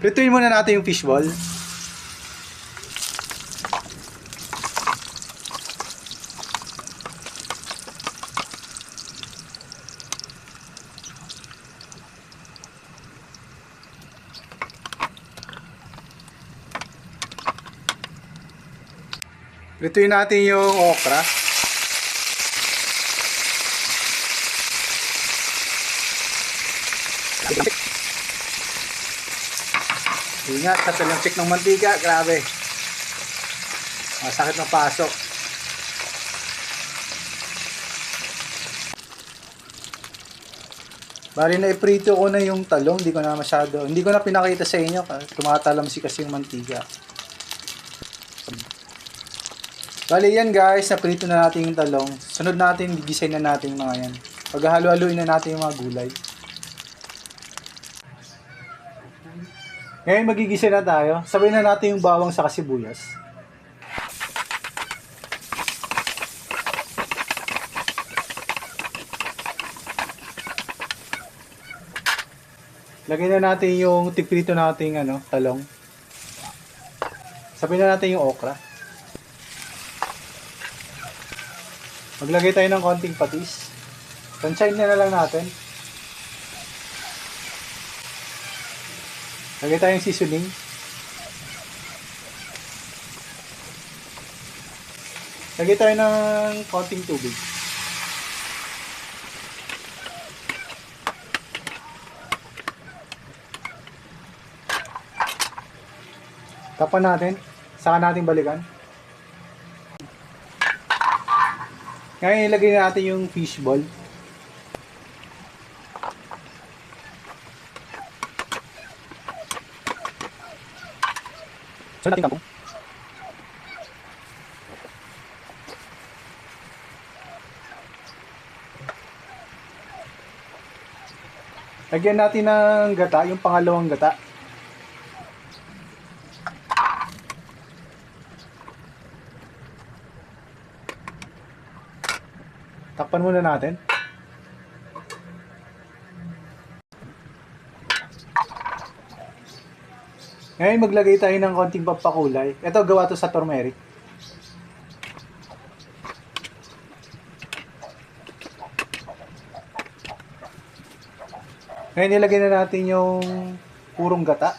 Prituin muna natin yung fishball. Prituin natin yung okra. Ingat sa talansik ng mantika, grabe. Masakit ng pasok. Bali na iprito ko na yung talong, hindi ko na pinakita sa inyo kasi tumatalamsi kasi yung mantika. Bali yan guys, naprito na natin yung talong. Sunod natin, gigisay na natin yung mga yan. Paghalo-haluin na natin yung mga gulay. Ngayon magigisa na tayo. Sabay na natin yung bawang sa sibuyas. Lagay na natin yung tiprito nating talong. Sabay na natin yung okra. Maglagay tayo ng konting patis. Tansyahin na lang natin. Lagay tayong seasoning. Lagay tayo ng konting tubig. Tapan natin. Saka natin balikan. Ngayon ilagay natin yung fishball. So natin kangkong. Lagyan natin ng gata, yung pangalawang gata. Takpan muna natin. Ngayon maglagay tayo ng konting pampakulay. Ito gawa to sa turmeric. Ngayon ilagay na natin yung purong gata.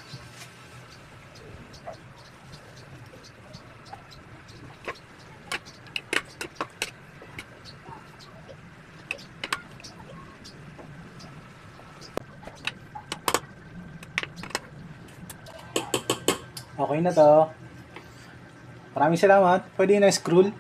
Okay na to. Maraming salamat. Pwede na scroll.